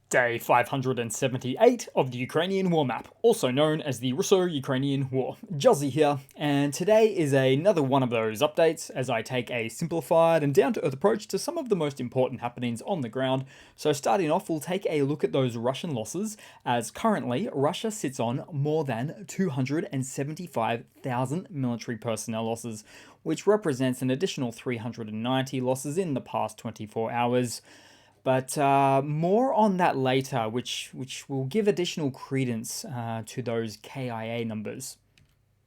Day 578 of the Ukrainian War Map, also known as the Russo-Ukrainian War. Juzzy here, and today is another one of those updates as I take a simplified and down-to-earth approach to some of the most important happenings on the ground. So starting off, we'll take a look at those Russian losses, as currently Russia sits on more than 275,000 military personnel losses, which represents an additional 390 losses in the past 24 hours. But more on that later, which will give additional credence to those KIA numbers.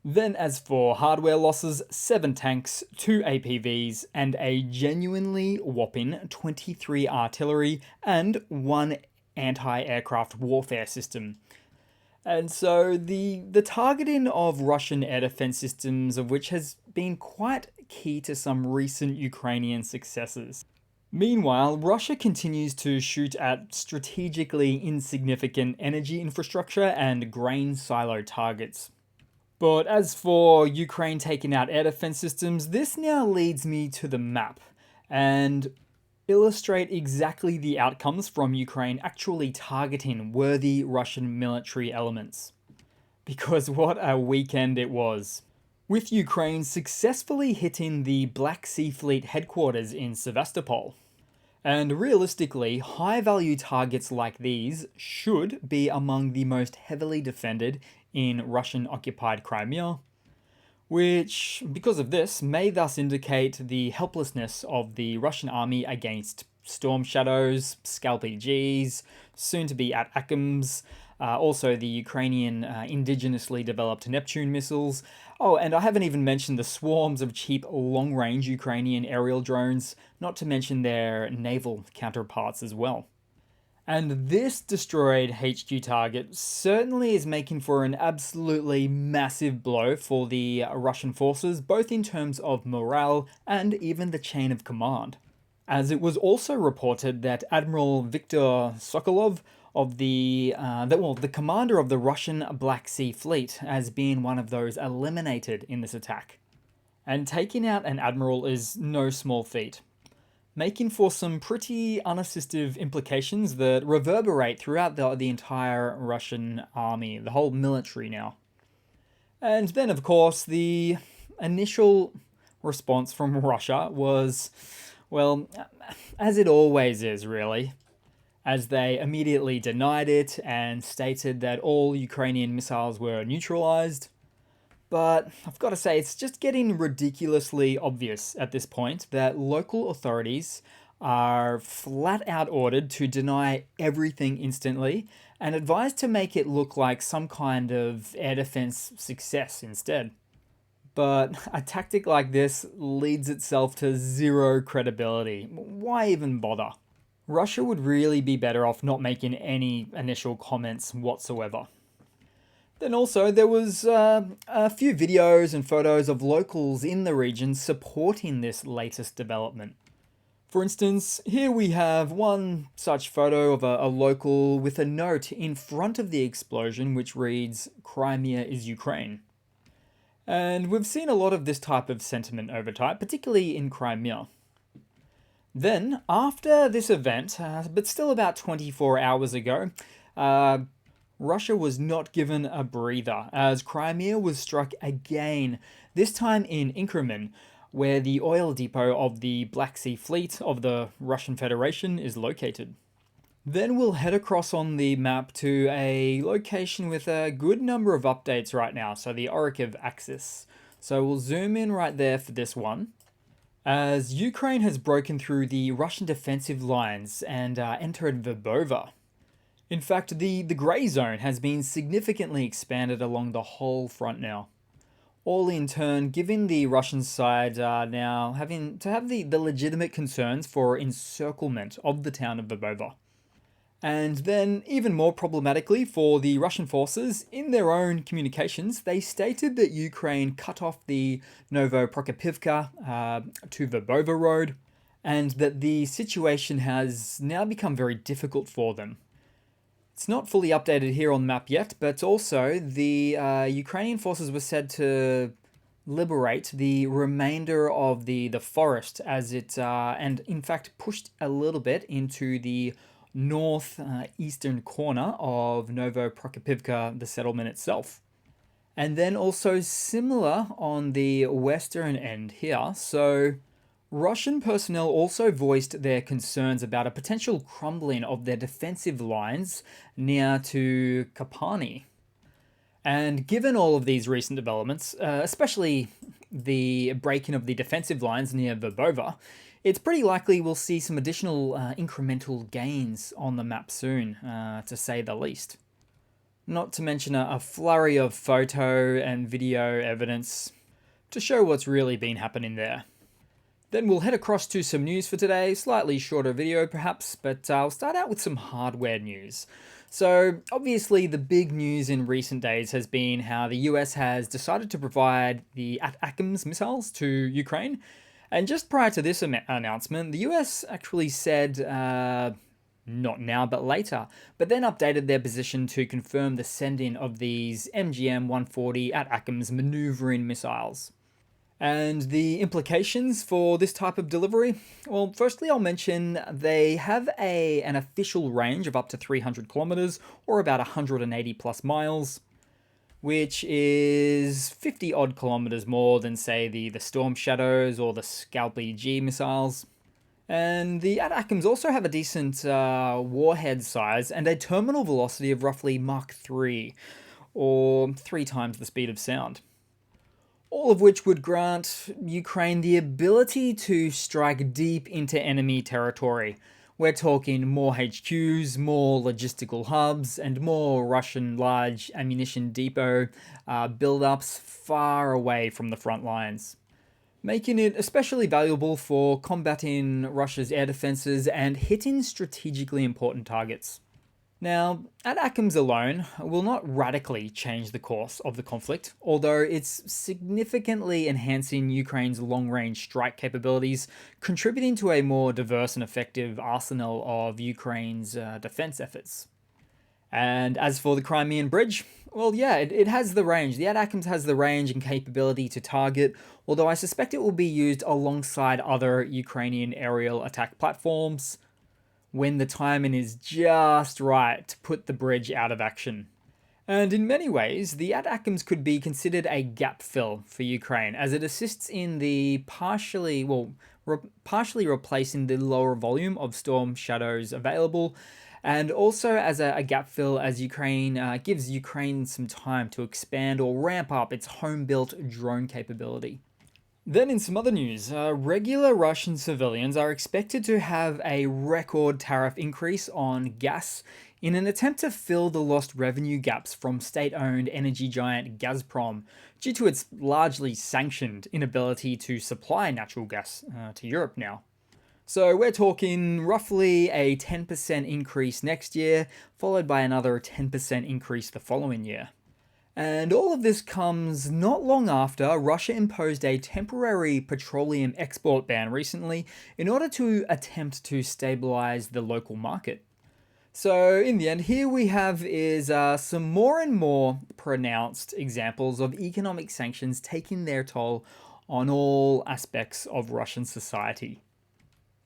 Then as for hardware losses, 7 tanks, 2 APVs, and a genuinely whopping 23 artillery and 1 anti-aircraft warfare system. And so the targeting of Russian air defense systems, of which has been quite key to some recent Ukrainian successes. Meanwhile, Russia continues to shoot at strategically insignificant energy infrastructure and grain silo targets. But as for Ukraine taking out air defense systems, this now leads me to the map and illustrate exactly the outcomes from Ukraine actually targeting worthy Russian military elements. Because what a weekend it was. With Ukraine successfully hitting the Black Sea Fleet headquarters in Sevastopol. And realistically, high-value targets like these should be among the most heavily defended in Russian-occupied Crimea, which, because of this, may thus indicate the helplessness of the Russian army against Storm Shadows, Scalp-EGs, soon to be at ATACMS, also the Ukrainian indigenously developed Neptune missiles. Oh, and I haven't even mentioned the swarms of cheap long-range Ukrainian aerial drones, not to mention their naval counterparts as well. And this destroyed HQ target certainly is making for an absolutely massive blow for the Russian forces, both in terms of morale and even the chain of command. As it was also reported that Admiral Viktor Sokolov of the commander of the Russian Black Sea Fleet as being one of those eliminated in this attack. And taking out an admiral is no small feat, making for some pretty unassistive implications that reverberate throughout the entire Russian army, the whole military now. And then, of course, the initial response from Russia was, well, as it always is, really, as they immediately denied it and stated that all Ukrainian missiles were neutralized. But I've got to say, it's just getting ridiculously obvious at this point that local authorities are flat out ordered to deny everything instantly and advised to make it look like some kind of air defense success instead. But a tactic like this leads itself to zero credibility. Why even bother? Russia would really be better off not making any initial comments whatsoever. Then also, there was a few videos and photos of locals in the region supporting this latest development. For instance, here we have one such photo of a local with a note in front of the explosion which reads, "Crimea is Ukraine." And we've seen a lot of this type of sentiment over time, particularly in Crimea. Then, after this event, but still about 24 hours ago, Russia was not given a breather as Crimea was struck again, this time in Inkremen, where the oil depot of the Black Sea Fleet of the Russian Federation is located. Then we'll head across on the map to a location with a good number of updates right now, so the Orikiv axis. So we'll zoom in right there for this one. As Ukraine has broken through the Russian defensive lines and entered Verbova. In fact, the grey zone has been significantly expanded along the whole front now. All in turn giving the Russian side now having to have the legitimate concerns for encirclement of the town of Verbova. And then, even more problematically for the Russian forces, in their own communications, they stated that Ukraine cut off the Novoprokopivka to Verbova road, and that the situation has now become very difficult for them. It's not fully updated here on the map yet, but also the Ukrainian forces were said to liberate the remainder of the forest as it, and in fact pushed a little bit into the north eastern corner of Novoprokopivka, the settlement itself. And then also similar on the western end here. So Russian personnel also voiced their concerns about a potential crumbling of their defensive lines near to Kapani. And given all of these recent developments, especially the breaking of the defensive lines near Verbova, it's pretty likely we'll see some additional incremental gains on the map soon, to say the least. Not to mention a flurry of photo and video evidence to show what's really been happening there. Then we'll head across to some news for today, slightly shorter video perhaps, but I'll start out with some hardware news. So obviously the big news in recent days has been how the US has decided to provide the ATACMS missiles to Ukraine. And just prior to this announcement, the US actually said, not now but later, but then updated their position to confirm the sending of these MGM-140 ATACMS maneuvering missiles. And the implications for this type of delivery? Well, firstly, I'll mention they have an official range of up to 300 kilometers, or about 180 plus miles, which is 50 odd kilometers more than, say, the Storm Shadows or the Scalp EG missiles. And the ATACMS also have a decent warhead size and a terminal velocity of roughly Mach 3, or 3 times the speed of sound. All of which would grant Ukraine the ability to strike deep into enemy territory. We're talking more HQs, more logistical hubs, and more Russian large ammunition depot build-ups far away from the front lines, making it especially valuable for combating Russia's air defenses and hitting strategically important targets. Now, ATACMS alone will not radically change the course of the conflict, although it's significantly enhancing Ukraine's long-range strike capabilities, contributing to a more diverse and effective arsenal of Ukraine's defense efforts. And as for the Crimean Bridge, well, yeah, it has the range. The ATACMS has the range and capability to target, although I suspect it will be used alongside other Ukrainian aerial attack platforms when the timing is just right to put the bridge out of action. And in many ways, the ATACMS could be considered a gap fill for Ukraine, as it assists in the partially replacing the lower volume of Storm Shadows available, and also as a gap fill as Ukraine gives Ukraine some time to expand or ramp up its home-built drone capability. Then in some other news, regular Russian civilians are expected to have a record tariff increase on gas in an attempt to fill the lost revenue gaps from state-owned energy giant Gazprom due to its largely sanctioned inability to supply natural gas to Europe now. So we're talking roughly a 10% increase next year, followed by another 10% increase the following year. And all of this comes not long after Russia imposed a temporary petroleum export ban recently in order to attempt to stabilize the local market. So in the end, here we have is some more and more pronounced examples of economic sanctions taking their toll on all aspects of Russian society.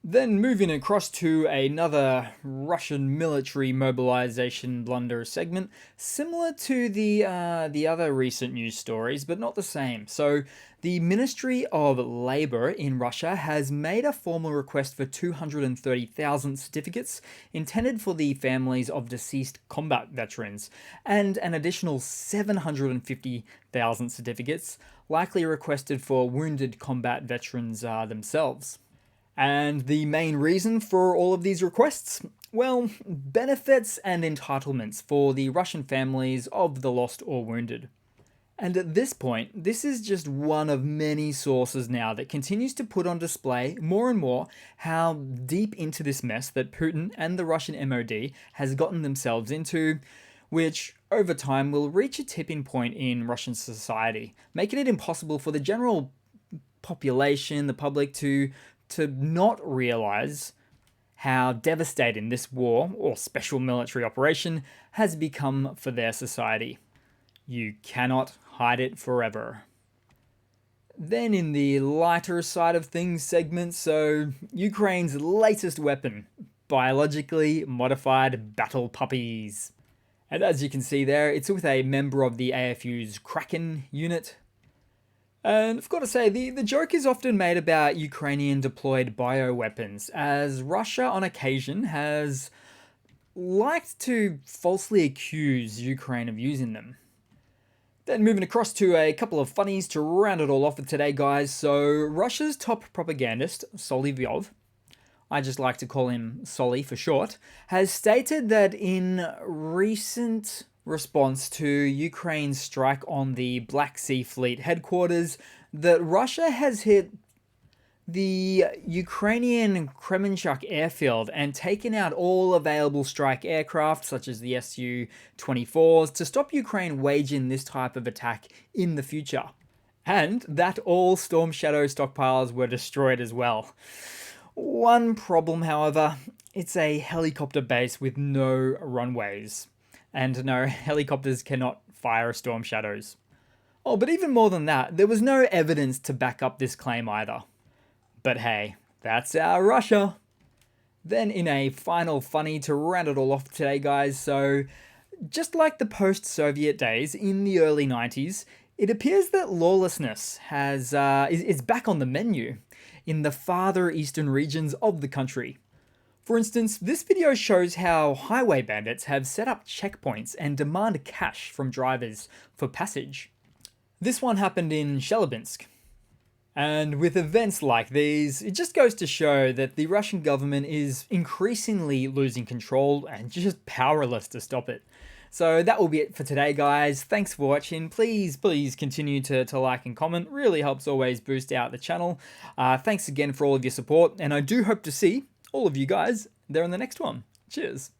Then moving across to another Russian military mobilization blunder segment, similar to the other recent news stories, but not the same. So the Ministry of Labor in Russia has made a formal request for 230,000 certificates intended for the families of deceased combat veterans, and an additional 750,000 certificates likely requested for wounded combat veterans themselves. And the main reason for all of these requests? Well, benefits and entitlements for the Russian families of the lost or wounded. And at this point, this is just one of many sources now that continues to put on display more and more how deep into this mess that Putin and the Russian MOD has gotten themselves into, which over time will reach a tipping point in Russian society, making it impossible for the general population, the public, to not realize how devastating this war, or special military operation, has become for their society. You cannot hide it forever. Then in the lighter side of things segment, so Ukraine's latest weapon, biologically modified battle puppies. And as you can see there, it's with a member of the AFU's Kraken unit. And I've got to say, the joke is often made about Ukrainian deployed bioweapons, as Russia on occasion has liked to falsely accuse Ukraine of using them. Then moving across to a couple of funnies to round it all off for today, guys. So Russia's top propagandist, Solivyov, I just like to call him Solly for short, has stated that in recent response to Ukraine's strike on the Black Sea Fleet headquarters, that Russia has hit the Ukrainian Kremenchuk airfield and taken out all available strike aircraft, such as the Su-24s, to stop Ukraine waging this type of attack in the future. And that all Storm Shadow stockpiles were destroyed as well. One problem, however, it's a helicopter base with no runways. And no, helicopters cannot fire Storm Shadows. Oh, but even more than that, there was no evidence to back up this claim either. But hey, that's our Russia. Then in a final funny to round it all off today, guys, so just like the post-Soviet days in the early 90s, it appears that lawlessness is back on the menu in the farther eastern regions of the country. For instance, this video shows how highway bandits have set up checkpoints and demand cash from drivers for passage. This one happened in Chelyabinsk. And with events like these, it just goes to show that the Russian government is increasingly losing control and just powerless to stop it. So that will be it for today, guys. Thanks for watching. Please continue to like and comment. Really helps always boost out the channel. Thanks again for all of your support, and I do hope to see all of you guys there in the next one. Cheers.